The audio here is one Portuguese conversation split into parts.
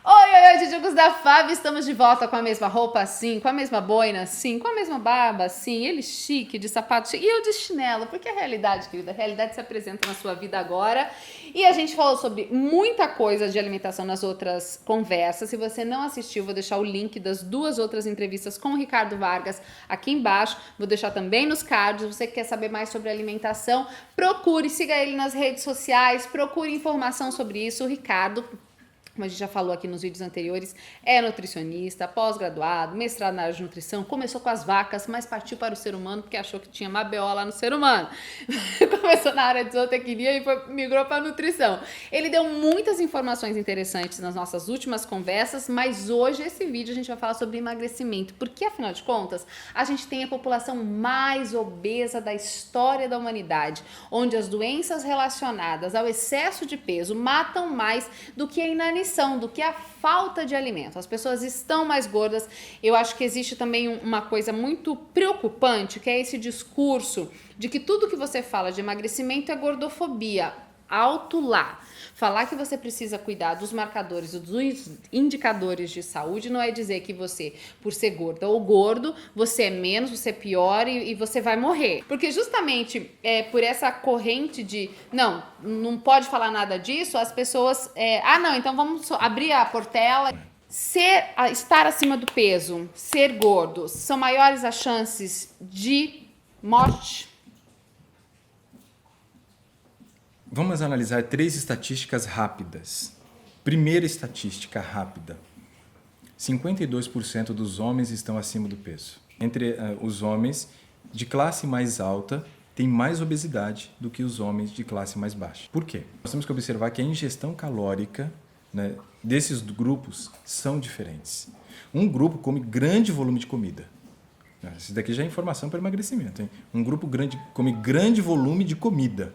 Oi, Jujucos da Fábio, estamos de volta com a mesma roupa, sim, com a mesma boina, sim, com a mesma barba, sim, ele chique, de sapato chique, e eu de chinelo, porque a realidade, querida, a realidade se apresenta na sua vida agora, e a gente falou sobre muita coisa de alimentação nas outras conversas. Se você não assistiu, vou deixar o link das duas outras entrevistas com o Ricardo Vargas aqui embaixo, vou deixar também nos cards. Você que quer saber mais sobre alimentação, procure, siga ele nas redes sociais, procure informação sobre isso. O Ricardo, como a gente já falou aqui nos vídeos anteriores, é nutricionista, pós-graduado, mestrado na área de nutrição, começou com as vacas, mas partiu para o ser humano porque achou que tinha uma BO lá no ser humano. Começou na área de zootecnia e migrou para a nutrição. Ele deu muitas informações interessantes nas nossas últimas conversas, mas hoje esse vídeo a gente vai falar sobre emagrecimento, porque afinal de contas, a gente tem a população mais obesa da história da humanidade, onde as doenças relacionadas ao excesso de peso matam mais do que a inanição, do que a falta de alimento. As pessoas estão mais gordas. Eu acho que existe também uma coisa muito preocupante, que é esse discurso de que tudo que você fala de emagrecimento é gordofobia. Alto lá. Falar que você precisa cuidar dos marcadores, dos indicadores de saúde, não é dizer que você, por ser gorda ou gordo, você é menos, você é pior e você vai morrer. Porque justamente por essa corrente de não pode falar nada disso, as pessoas, então vamos abrir a portela. Estar acima do peso, ser gordo, são maiores as chances de morte? Vamos analisar 3 estatísticas rápidas. Primeira estatística rápida. 52% dos homens estão acima do peso. Entre os homens de classe mais alta, tem mais obesidade do que os homens de classe mais baixa. Por quê? Nós temos que observar que a ingestão calórica, né, desses grupos são diferentes. Um grupo come grande volume de comida. Isso daqui já é informação para emagrecimento, hein? Um grupo grande come grande volume de comida,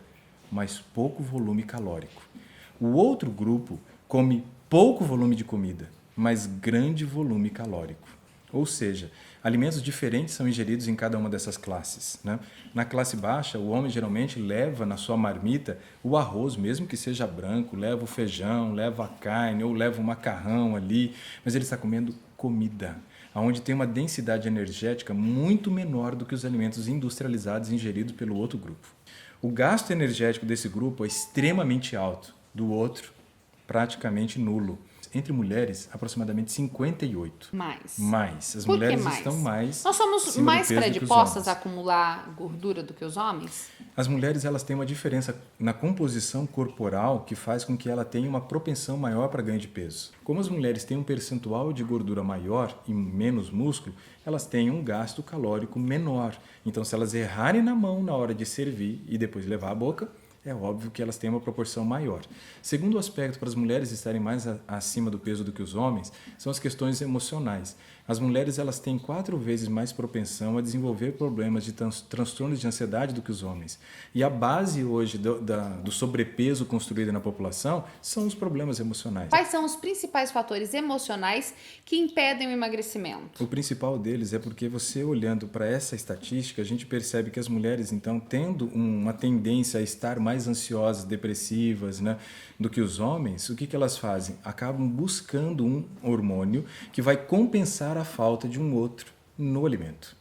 mas pouco volume calórico. O outro grupo come pouco volume de comida, mas grande volume calórico. Ou seja, alimentos diferentes são ingeridos em cada uma dessas classes, né? Na classe baixa, o homem geralmente leva na sua marmita o arroz, mesmo que seja branco, leva o feijão, leva a carne ou leva o macarrão ali, mas ele está comendo comida, onde tem uma densidade energética muito menor do que os alimentos industrializados ingeridos pelo outro grupo. O gasto energético desse grupo é extremamente alto, do outro, praticamente nulo. Entre mulheres, aproximadamente 58. Mais. As mulheres estão mais. Nós somos mais predispostas a acumular gordura do que os homens? As mulheres, elas têm uma diferença na composição corporal que faz com que ela tenha uma propensão maior para ganho de peso. Como as mulheres têm um percentual de gordura maior e menos músculo, elas têm um gasto calórico menor. Então, se elas errarem na mão na hora de servir e depois levar à boca, é óbvio que elas têm uma proporção maior. Segundo aspecto para as mulheres estarem mais acima do peso do que os homens, são as questões emocionais. As mulheres, elas têm 4 vezes mais propensão a desenvolver problemas de transtornos de ansiedade do que os homens. E a base hoje do sobrepeso construído na população são os problemas emocionais. Quais são os principais fatores emocionais que impedem o emagrecimento? O principal deles é porque você, olhando para essa estatística, a gente percebe que as mulheres, então, tendo uma tendência a estar mais ansiosas, depressivas, né, do que os homens, o que elas fazem? Acabam buscando um hormônio que vai compensar a falta de um outro no alimento.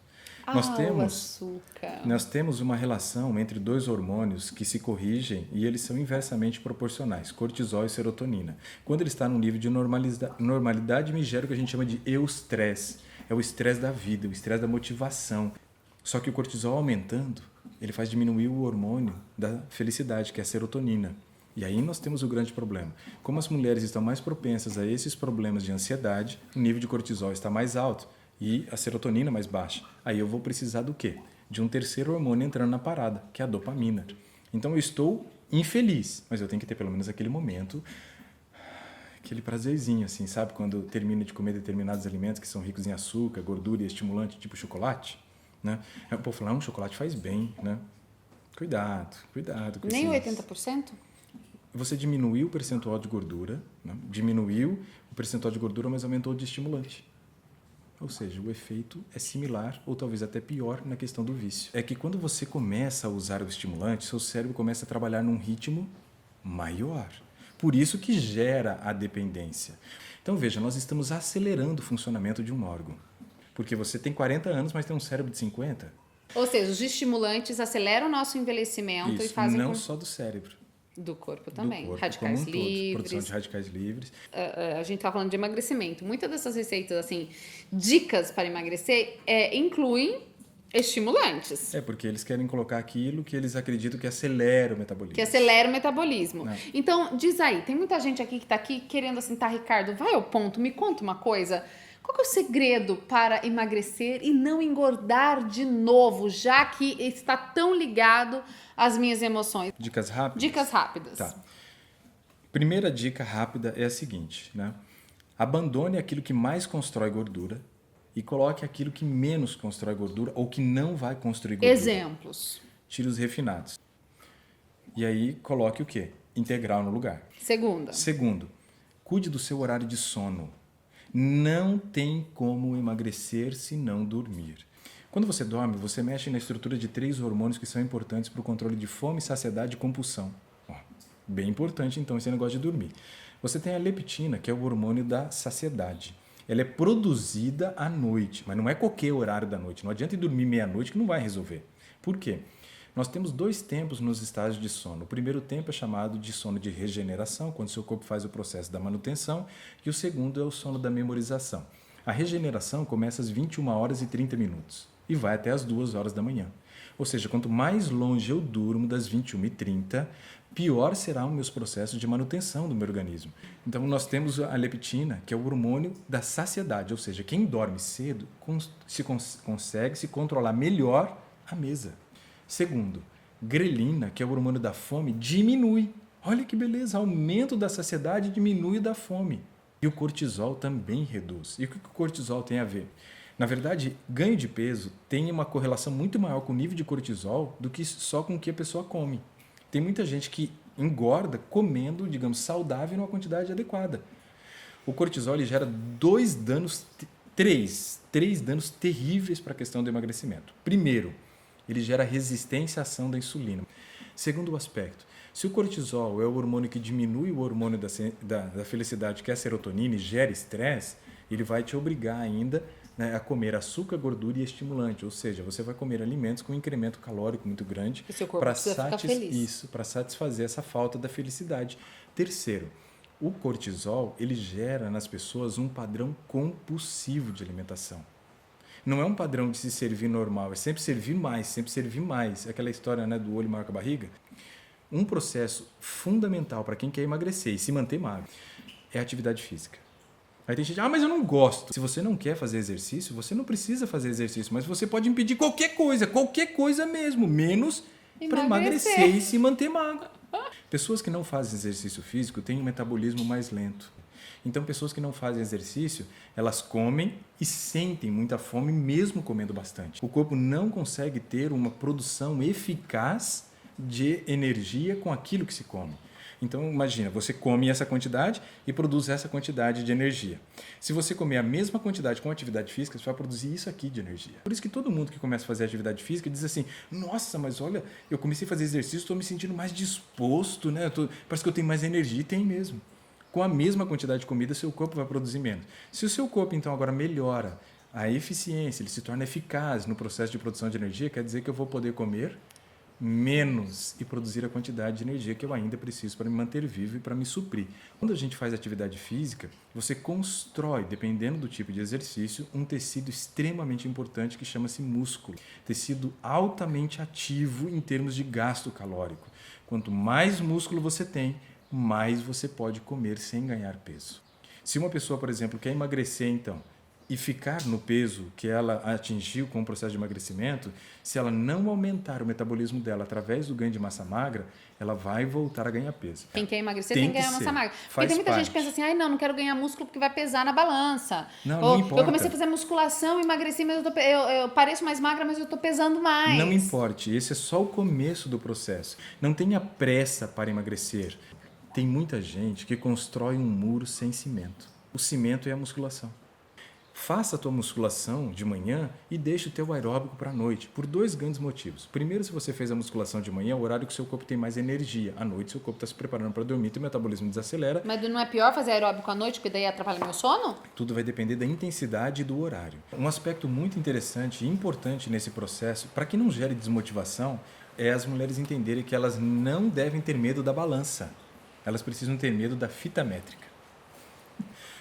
Nós temos uma relação entre 2 hormônios que se corrigem e eles são inversamente proporcionais, cortisol e serotonina. Quando ele está num nível de normalidade, me gera o que a gente chama de eustresse. É o estresse da vida, o estresse da motivação. Só que o cortisol aumentando, ele faz diminuir o hormônio da felicidade, que é a serotonina. E aí nós temos o grande problema. Como as mulheres estão mais propensas a esses problemas de ansiedade, o nível de cortisol está mais alto e a serotonina mais baixa. Aí eu vou precisar do quê? De um terceiro hormônio entrando na parada, que é a dopamina. Então eu estou infeliz, mas eu tenho que ter pelo menos aquele momento, aquele prazerzinho, assim, sabe? Quando termino de comer determinados alimentos que são ricos em açúcar, gordura e estimulante, tipo chocolate, né? O povo fala, um chocolate faz bem, né? Cuidado com Nem 80%? Você diminuiu o percentual de gordura, né? Diminuiu o percentual de gordura, mas aumentou o de estimulante. Ou seja, o efeito é similar ou talvez até pior na questão do vício. É que quando você começa a usar o estimulante, seu cérebro começa a trabalhar num ritmo maior. Por isso que gera a dependência. Então veja, nós estamos acelerando o funcionamento de um órgão. Porque você tem 40 anos, mas tem um cérebro de 50. Ou seja, os estimulantes aceleram o nosso envelhecimento e Isso, fazem não só do cérebro. do corpo também. Do corpo Radicais como um todo. Produção livres. de radicais livres. A gente tá falando de emagrecimento. Muitas dessas receitas, assim, dicas para emagrecer, incluem estimulantes. Porque eles querem colocar aquilo que eles acreditam que acelera o metabolismo. Que acelera o metabolismo. Não. Então, diz aí, tem muita gente aqui que tá aqui querendo assim, tá, Ricardo, vai ao ponto, me conta uma coisa. Qual que é o segredo para emagrecer e não engordar de novo, já que está tão ligado às minhas emoções? Dicas rápidas? Dicas rápidas. Tá. Primeira dica rápida é a seguinte, né? Abandone aquilo que mais constrói gordura e coloque aquilo que menos constrói gordura ou que não vai construir gordura. Exemplos. Tire os refinados. E aí coloque o quê? Integral no lugar. Segunda. Segundo, cuide do seu horário de sono. Não tem como emagrecer se não dormir. Quando você dorme, você mexe na estrutura de 3 hormônios que são importantes para o controle de fome, saciedade e compulsão. Bem importante, então, esse negócio de dormir. Você tem a leptina, que é o hormônio da saciedade. Ela é produzida à noite, mas não é qualquer horário da noite. Não adianta ir dormir meia-noite que não vai resolver. Por quê? Nós temos 2 tempos nos estágios de sono. O primeiro tempo é chamado de sono de regeneração, quando seu corpo faz o processo da manutenção, e o segundo é o sono da memorização. A regeneração começa às 21h30 e vai até às 2h da manhã. Ou seja, quanto mais longe eu durmo das 21h30, pior serão os meus processos de manutenção do meu organismo. Então, nós temos a leptina, que é o hormônio da saciedade, ou seja, quem dorme cedo consegue se controlar melhor à mesa. Segundo, grelina, que é o hormônio da fome, diminui. Olha que beleza, aumento da saciedade diminui o da fome. E o cortisol também reduz. E o que o cortisol tem a ver? Na verdade, ganho de peso tem uma correlação muito maior com o nível de cortisol do que só com o que a pessoa come. Tem muita gente que engorda comendo, digamos, saudável numa quantidade adequada. O cortisol ele gera três danos terríveis para a questão do emagrecimento. Primeiro, ele gera resistência à ação da insulina. Segundo aspecto, se o cortisol é o hormônio que diminui o hormônio da felicidade, que é a serotonina, e gera estresse, ele vai te obrigar ainda, né, a comer açúcar, gordura e estimulante. Ou seja, você vai comer alimentos com um incremento calórico muito grande para satisfazer essa falta da felicidade. Terceiro, o cortisol ele gera nas pessoas um padrão compulsivo de alimentação. Não é um padrão de se servir normal, é sempre servir mais, sempre servir mais. É aquela história, né, do olho maior que a barriga. Um processo fundamental para quem quer emagrecer e se manter magro é a atividade física. Aí tem gente, mas eu não gosto. Se você não quer fazer exercício, você não precisa fazer exercício, mas você pode impedir qualquer coisa mesmo, menos para emagrecer e se manter magro. Pessoas que não fazem exercício físico têm um metabolismo mais lento. Então, pessoas que não fazem exercício, elas comem e sentem muita fome mesmo comendo bastante. O corpo não consegue ter uma produção eficaz de energia com aquilo que se come. Então, imagina, você come essa quantidade e produz essa quantidade de energia. Se você comer a mesma quantidade com atividade física, você vai produzir isso aqui de energia. Por isso que todo mundo que começa a fazer atividade física diz assim, nossa, mas olha, eu comecei a fazer exercício, estou me sentindo mais disposto, né? Parece que eu tenho mais energia, e tem mesmo. Com a mesma quantidade de comida, seu corpo vai produzir menos. Se o seu corpo, então, agora melhora a eficiência, ele se torna eficaz no processo de produção de energia, quer dizer que eu vou poder comer menos e produzir a quantidade de energia que eu ainda preciso para me manter vivo e para me suprir. Quando a gente faz atividade física, você constrói, dependendo do tipo de exercício, um tecido extremamente importante que chama-se músculo. Tecido altamente ativo em termos de gasto calórico. Quanto mais músculo você tem, mais você pode comer sem ganhar peso. Se uma pessoa, por exemplo, quer emagrecer, então, e ficar no peso que ela atingiu com o processo de emagrecimento, se ela não aumentar o metabolismo dela através do ganho de massa magra, ela vai voltar a ganhar peso. Quem quer emagrecer tem que ganhar massa magra. Porque tem muita gente que pensa assim, não quero ganhar músculo porque vai pesar na balança. Não importa. Eu comecei a fazer musculação, emagreci, mas eu pareço mais magra, mas eu estou pesando mais. Não importe, esse é só o começo do processo. Não tenha pressa para emagrecer. Tem muita gente que constrói um muro sem cimento. O cimento é a musculação. Faça a tua musculação de manhã e deixe o teu aeróbico para a noite, por 2 grandes motivos. Primeiro, se você fez a musculação de manhã, é o horário que o seu corpo tem mais energia. À noite, seu corpo está se preparando para dormir, teu metabolismo desacelera. Mas não é pior fazer aeróbico à noite, porque daí atrapalha meu sono? Tudo vai depender da intensidade e do horário. Um aspecto muito interessante e importante nesse processo, para que não gere desmotivação, é as mulheres entenderem que elas não devem ter medo da balança. Elas precisam ter medo da fita métrica.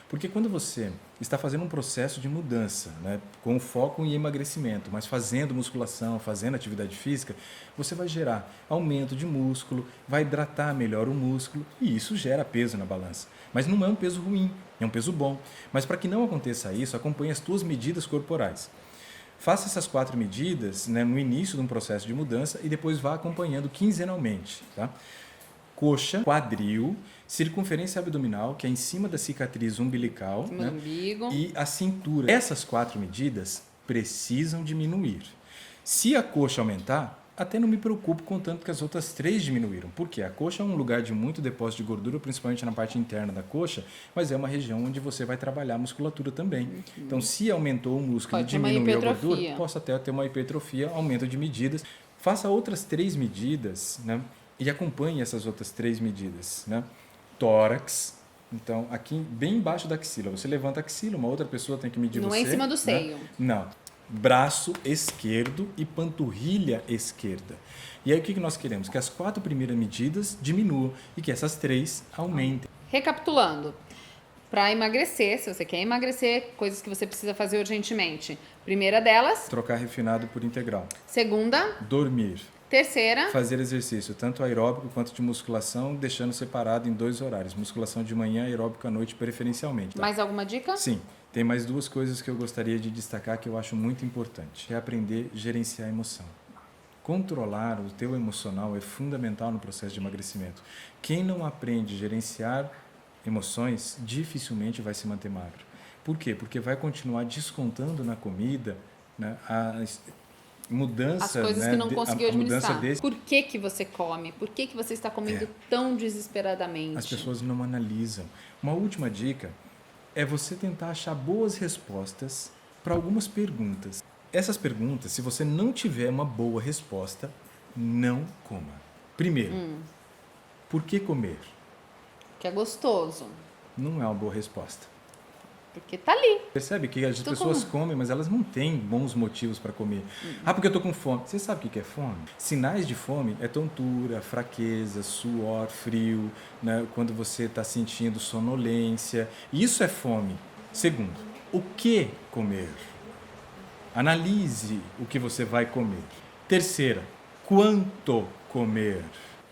Porque quando você está fazendo um processo de mudança, né, com foco em emagrecimento, mas fazendo musculação, fazendo atividade física, você vai gerar aumento de músculo, vai hidratar melhor o músculo e isso gera peso na balança. Mas não é um peso ruim, é um peso bom. Mas para que não aconteça isso, acompanhe as tuas medidas corporais. Faça essas 4 medidas, né, no início de um processo de mudança e depois vá acompanhando quinzenalmente. Tá? Coxa, quadril, circunferência abdominal, que é em cima da cicatriz umbilical, né? Umbigo. E a cintura. Essas 4 medidas precisam diminuir. Se a coxa aumentar, até não me preocupo contanto que as outras 3 diminuíram. Por quê? A coxa é um lugar de muito depósito de gordura, principalmente na parte interna da coxa, mas é uma região onde você vai trabalhar a musculatura também. Então, se aumentou o músculo e diminuiu a gordura, posso até ter uma hipertrofia, aumento de medidas. Faça outras 3 medidas, né? E acompanhe essas outras 3 medidas, né? Tórax, então aqui bem embaixo da axila, você levanta a axila, uma outra pessoa tem que medir você. Não é em cima do seio. Né? Não. Braço esquerdo e panturrilha esquerda. E aí o que nós queremos? Que as 4 primeiras medidas diminuam e que essas 3 aumentem. Recapitulando, para emagrecer, se você quer emagrecer, coisas que você precisa fazer urgentemente. Primeira delas, Trocar refinado por integral. Segunda, Dormir. Terceira, fazer exercício, tanto aeróbico quanto de musculação, deixando separado em 2 horários. Musculação de manhã e aeróbico à noite, preferencialmente. Tá? Mais alguma dica? Sim. Tem mais 2 coisas que eu gostaria de destacar que eu acho muito importante. É aprender a gerenciar a emoção. Controlar o teu emocional é fundamental no processo de emagrecimento. Quem não aprende a gerenciar emoções, dificilmente vai se manter magro. Por quê? Porque vai continuar descontando na comida, né, mudança, as coisas, né, que não conseguiu administrar. Por que você come? Por que você está comendo tão desesperadamente? As pessoas não analisam. Uma última dica é você tentar achar boas respostas para algumas perguntas. Essas perguntas, se você não tiver uma boa resposta, não coma. Primeiro, por que comer? Que é gostoso. Não é uma boa resposta. Porque tá ali. Percebe que as pessoas comem, mas elas não têm bons motivos para comer. Ah, porque eu tô com fome. Você sabe o que é fome? Sinais de fome é tontura, fraqueza, suor, frio, né? Quando você está sentindo sonolência. Isso é fome. Segundo, o que comer? Analise o que você vai comer. Terceira, quanto comer?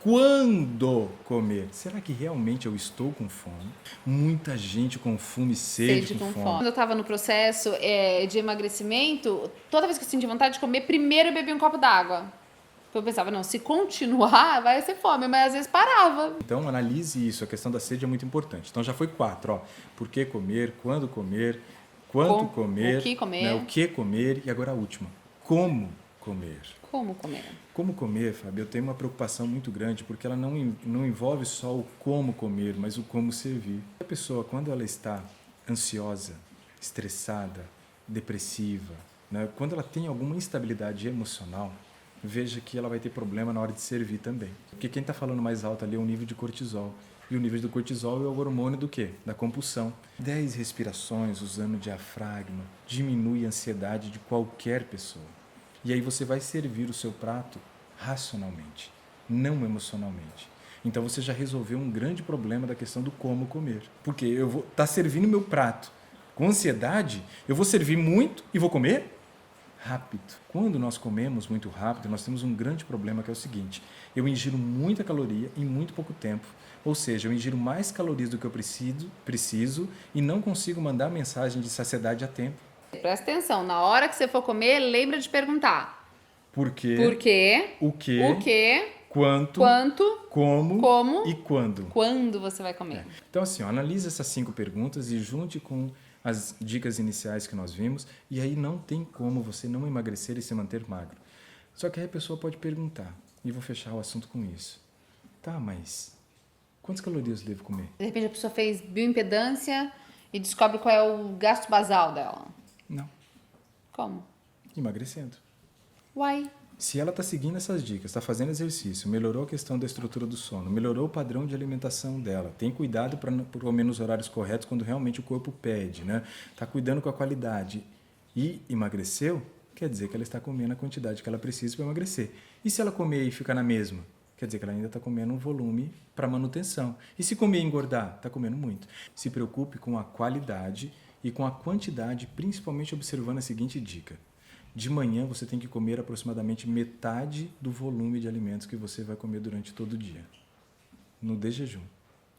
Quando comer? Será que realmente eu estou com fome? Muita gente com fome, sede com fome. Quando eu estava no processo de emagrecimento, toda vez que eu sentia vontade de comer, primeiro eu bebia um copo d'água. Eu pensava, não, se continuar, vai ser fome, mas às vezes parava. Então, analise isso, a questão da sede é muito importante. Então, já foi 4, ó. Por que comer, quando comer, quanto comer, o que comer, né, o que comer e agora a última, como comer. Como comer? Como comer, Fábio, eu tenho uma preocupação muito grande, porque ela não envolve só o como comer, mas o como servir. A pessoa, quando ela está ansiosa, estressada, depressiva, né, quando ela tem alguma instabilidade emocional, veja que ela vai ter problema na hora de servir também. Porque quem está falando mais alto ali é o nível de cortisol. E o nível do cortisol é o hormônio do quê? Da compulsão. 10 respirações usando o diafragma diminui a ansiedade de qualquer pessoa. E aí você vai servir o seu prato racionalmente, não emocionalmente. Então você já resolveu um grande problema da questão do como comer. Porque eu vou estar servindo meu prato com ansiedade, eu vou servir muito e vou comer rápido. Quando nós comemos muito rápido, nós temos um grande problema que é o seguinte: eu ingiro muita caloria em muito pouco tempo. Ou seja, eu ingiro mais calorias do que eu preciso e não consigo mandar mensagem de saciedade a tempo. Presta atenção, na hora que você for comer, lembra de perguntar. Por quê? Por quê? O quê? O quê? Quanto? Como? E quando? Quando você vai comer. Então, assim, ó, analise essas 5 perguntas e junte com as dicas iniciais que nós vimos, e aí não tem como você não emagrecer e se manter magro. Só que aí a pessoa pode perguntar, e vou fechar o assunto com isso. Tá, mas quantas calorias eu devo comer? De repente a pessoa fez bioimpedância e descobre qual é o gasto basal dela. Não. Como? Emagrecendo. Uai. Se ela está seguindo essas dicas, está fazendo exercício, melhorou a questão da estrutura do sono, melhorou o padrão de alimentação dela, tem cuidado para comer nos horários corretos quando realmente o corpo pede, né? Está cuidando com a qualidade e emagreceu, quer dizer que ela está comendo a quantidade que ela precisa para emagrecer. E se ela comer e ficar na mesma? Quer dizer que ela ainda está comendo um volume para manutenção. E se comer e engordar? Está comendo muito. Se preocupe com a qualidade e com a quantidade, principalmente observando a seguinte dica. De manhã você tem que comer aproximadamente metade do volume de alimentos que você vai comer durante todo o dia. No de jejum.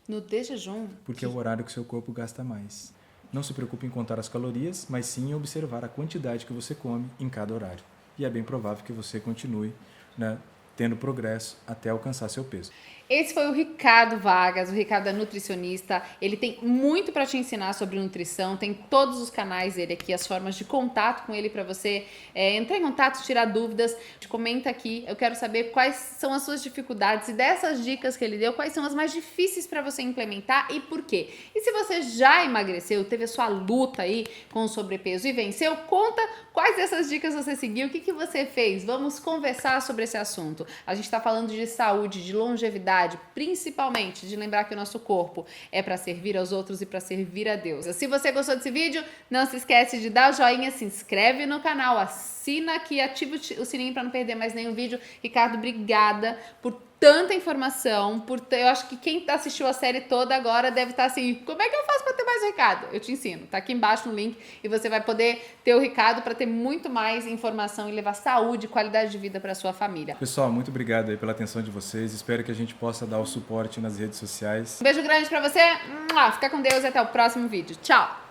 No de jejum? Porque é o horário que seu corpo gasta mais. Não se preocupe em contar as calorias, mas sim em observar a quantidade que você come em cada horário. E é bem provável que você continue, né, tendo progresso até alcançar seu peso. Esse foi o Ricardo Vargas, o Ricardo é nutricionista, ele tem muito para te ensinar sobre nutrição, tem todos os canais dele aqui, as formas de contato com ele para você entrar em contato, tirar dúvidas, comenta aqui, eu quero saber quais são as suas dificuldades e dessas dicas que ele deu, quais são as mais difíceis para você implementar e por quê. E se você já emagreceu, teve a sua luta aí com o sobrepeso e venceu, conta quais dessas dicas você seguiu, o que você fez, vamos conversar sobre esse assunto. A gente está falando de saúde, de longevidade, principalmente de lembrar que o nosso corpo é para servir aos outros e para servir a Deus. Se você gostou desse vídeo, não se esquece de dar o joinha, se inscreve no canal, assina aqui, ativa o sininho para não perder mais nenhum vídeo. Ricardo, obrigada por tanta informação, eu acho que quem assistiu a série toda agora deve estar assim, como é que eu faço para ter mais o Ricardo? Eu te ensino, tá aqui embaixo no link e você vai poder ter o Ricardo para ter muito mais informação e levar saúde e qualidade de vida para sua família. Pessoal, muito obrigado aí pela atenção de vocês, espero que a gente possa dar o suporte nas redes sociais. Um beijo grande para você, fica com Deus e até o próximo vídeo. Tchau!